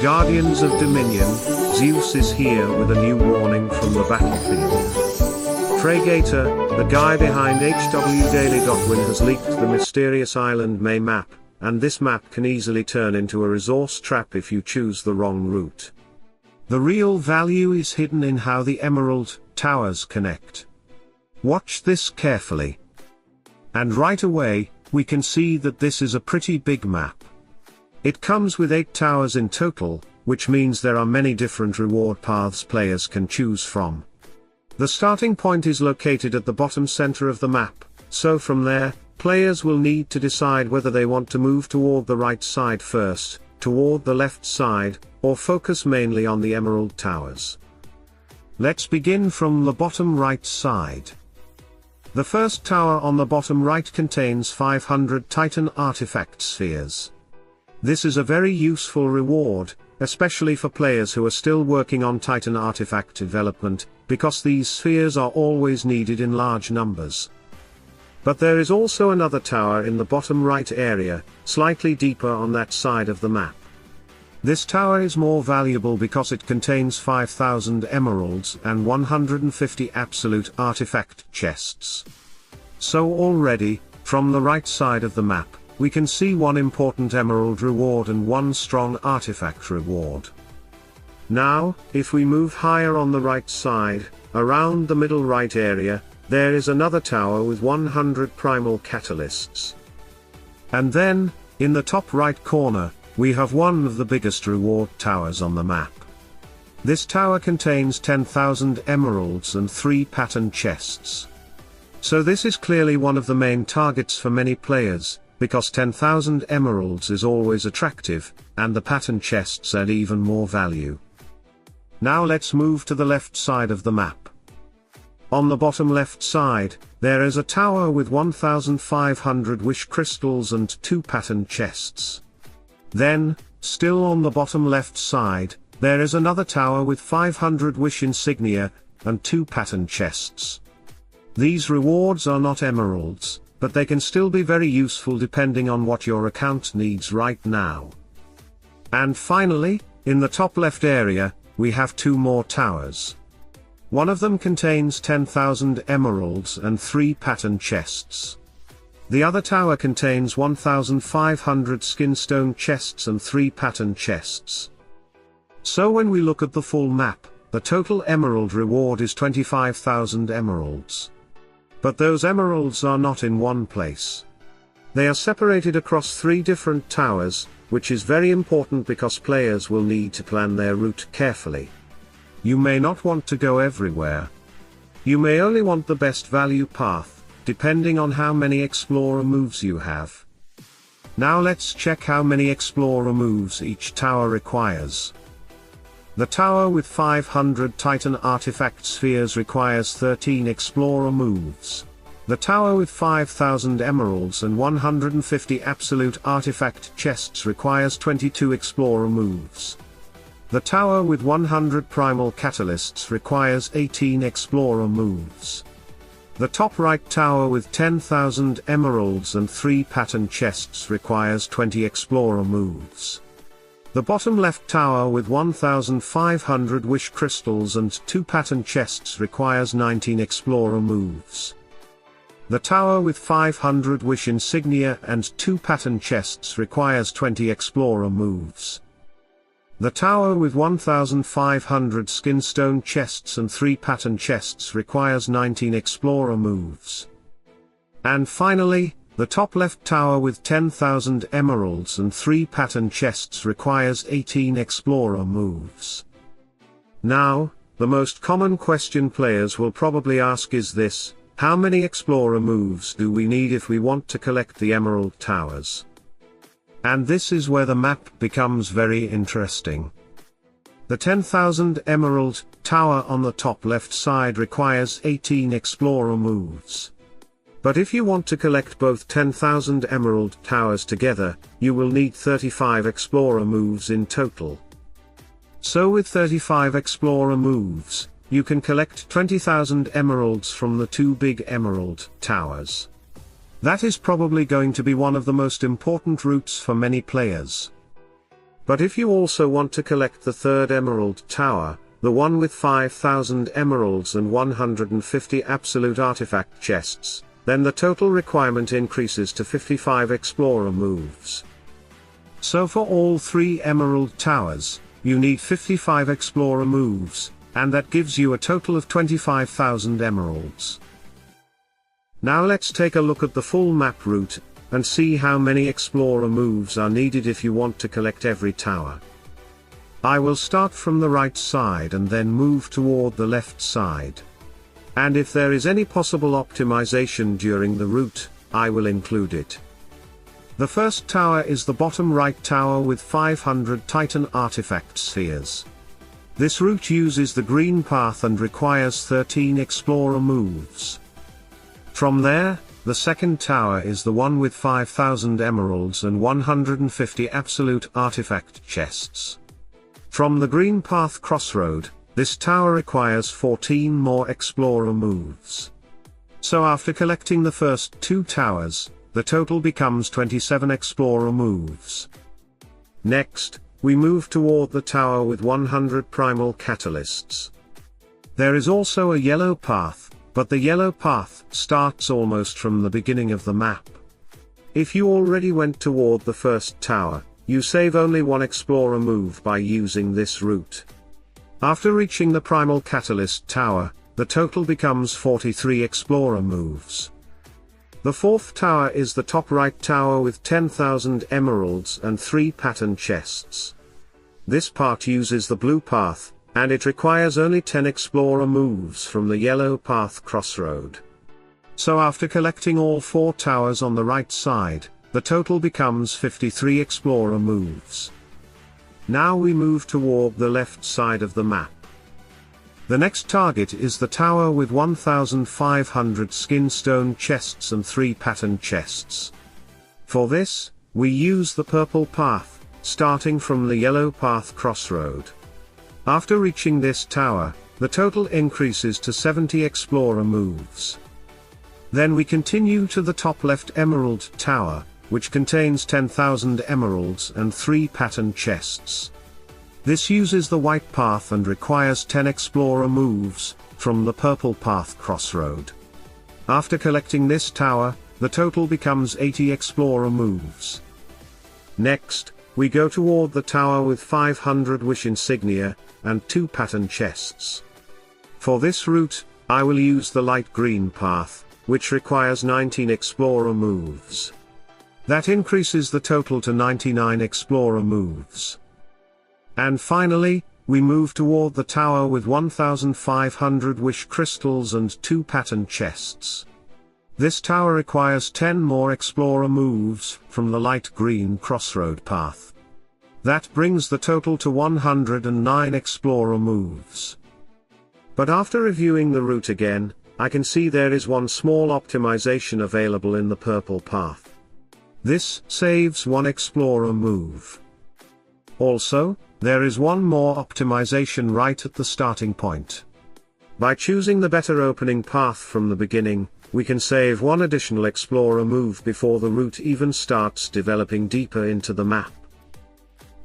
Guardians of Dominion, Zeus is here with a new warning from the battlefield. Fregator, the guy behind HWDaily.win has leaked the mysterious Island May map, and this map can easily turn into a resource trap if you choose the wrong route. The real value is hidden in how the Emerald Towers connect. Watch this carefully. And right away, we can see that this is a pretty big map. It comes with 8 towers in total, which means there are many different reward paths players can choose from. The starting point is located at the bottom center of the map, so from there, players will need to decide whether they want to move toward the right side first, toward the left side, or focus mainly on the Emerald Towers. Let's begin from the bottom right side. The first tower on the bottom right contains 500 Titan artifact spheres. This is a very useful reward, especially for players who are still working on Titan artifact development, because these spheres are always needed in large numbers. But there is also another tower in the bottom right area, slightly deeper on that side of the map. This tower is more valuable because it contains 5,000 emeralds and 150 absolute artifact chests. So already, from the right side of the map, we can see one important emerald reward and one strong artifact reward. Now, if we move higher on the right side, around the middle right area, there is another tower with 100 primal catalysts. And then, in the top right corner, we have one of the biggest reward towers on the map. This tower contains 10,000 emeralds and 3 pattern chests. So this is clearly one of the main targets for many players, because 10,000 emeralds is always attractive, and the pattern chests add even more value. Now let's move to the left side of the map. On the bottom left side, there is a tower with 1,500 wish crystals and 2 pattern chests. Then, still on the bottom left side, there is another tower with 500 wish insignia, and 2 pattern chests. These rewards are not emeralds, but they can still be very useful depending on what your account needs right now. And finally, in the top left area, we have 2 more towers. One of them contains 10,000 emeralds and 3 pattern chests. The other tower contains 1,500 skinstone chests and 3 pattern chests. So when we look at the full map, the total emerald reward is 25,000 emeralds. But those emeralds are not in one place. They are separated across 3 different towers, which is very important because players will need to plan their route carefully. You may not want to go everywhere. You may only want the best value path, depending on how many explorer moves you have. Now let's check how many explorer moves each tower requires. The tower with 500 Titan artifact spheres requires 13 explorer moves. The tower with 5,000 emeralds and 150 absolute artifact chests requires 22 explorer moves. The tower with 100 primal catalysts requires 18 explorer moves. The top right tower with 10,000 emeralds and 3 pattern chests requires 20 explorer moves. The bottom left tower with 1,500 wish crystals and 2 pattern chests requires 19 explorer moves. The tower with 500 wish insignia and 2 pattern chests requires 20 explorer moves. The tower with 1,500 skinstone chests and 3 pattern chests requires 19 explorer moves. And finally, the top left tower with 10,000 emeralds and 3 pattern chests requires 18 explorer moves. Now, the most common question players will probably ask is this: how many explorer moves do we need if we want to collect the Emerald Towers? And this is where the map becomes very interesting. The 10,000 Emerald Tower on the top left side requires 18 explorer moves. But if you want to collect both 10,000 Emerald Towers together, you will need 35 explorer moves in total. So with 35 explorer moves, you can collect 20,000 emeralds from the 2 big Emerald Towers. That is probably going to be one of the most important routes for many players. But if you also want to collect the third emerald tower, the one with 5,000 emeralds and 150 absolute artifact chests, then the total requirement increases to 55 explorer moves. So for all 3 emerald towers, you need 55 explorer moves, and that gives you a total of 25,000 emeralds. Now let's take a look at the full map route, and see how many explorer moves are needed if you want to collect every tower. I will start from the right side and then move toward the left side. And if there is any possible optimization during the route, I will include it. The first tower is the bottom right tower with 500 Titan artifact spheres. This route uses the green path and requires 13 explorer moves. From there, the second tower is the one with 5,000 emeralds and 150 absolute artifact chests. From the green path crossroad, this tower requires 14 more explorer moves. So after collecting the first 2 towers, the total becomes 27 explorer moves. Next, we move toward the tower with 100 primal catalysts. There is also a yellow path, but the yellow path starts almost from the beginning of the map. If you already went toward the first tower, you save only 1 explorer move by using this route. After reaching the primal catalyst tower, the total becomes 43 explorer moves. The fourth tower is the top right tower with 10,000 emeralds and 3 pattern chests. This part uses the blue path, and it requires only 10 explorer moves from the yellow path crossroad. So after collecting all 4 towers on the right side, the total becomes 53 explorer moves. Now we move toward the left side of the map. The next target is the tower with 1,500 skinstone chests and 3 pattern chests. For this, we use the purple path, starting from the yellow path crossroad. After reaching this tower, the total increases to 70 explorer moves. Then we continue to the top left emerald tower, which contains 10,000 emeralds and 3 pattern chests. This uses the white path and requires 10 explorer moves, from the purple path crossroad. After collecting this tower, the total becomes 80 explorer moves. Next, we go toward the tower with 500 wish insignia, and 2 pattern chests. For this route, I will use the light green path, which requires 19 explorer moves. That increases the total to 99 explorer moves. And finally, we move toward the tower with 1,500 wish crystals and 2 pattern chests. This tower requires 10 more explorer moves from the light green crossroad path. That brings the total to 109 explorer moves. But after reviewing the route again, I can see there is one small optimization available in the purple path. This saves 1 explorer move. Also, there is one more optimization right at the starting point. By choosing the better opening path from the beginning, we can save 1 additional explorer move before the route even starts developing deeper into the map.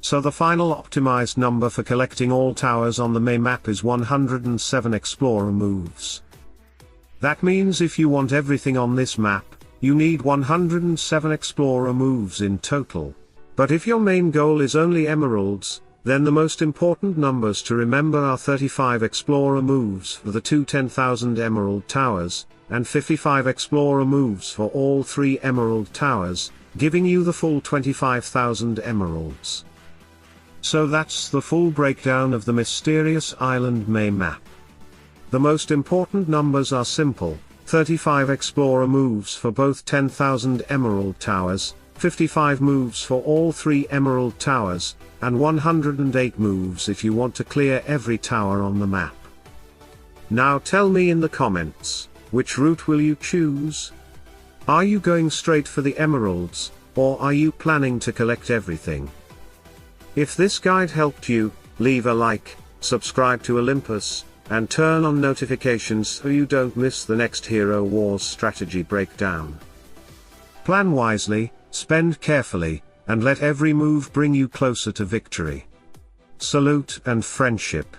So the final optimized number for collecting all towers on the main map is 107 explorer moves. That means if you want everything on this map, you need 107 explorer moves in total. But if your main goal is only emeralds, then the most important numbers to remember are 35 explorer moves for the 2 10,000 emerald towers, and 55 explorer moves for all 3 emerald towers, giving you the full 25,000 emeralds. So that's the full breakdown of the Mysterious Island May map. The most important numbers are simple: 35 explorer moves for both 10,000 emerald towers, 55 moves for all 3 emerald towers, and 108 moves if you want to clear every tower on the map. Now tell me in the comments, which route will you choose? Are you going straight for the emeralds, or are you planning to collect everything? If this guide helped you, leave a like, subscribe to Olympus, and turn on notifications so you don't miss the next Hero Wars strategy breakdown. Plan wisely, spend carefully, and let every move bring you closer to victory. Salute and friendship.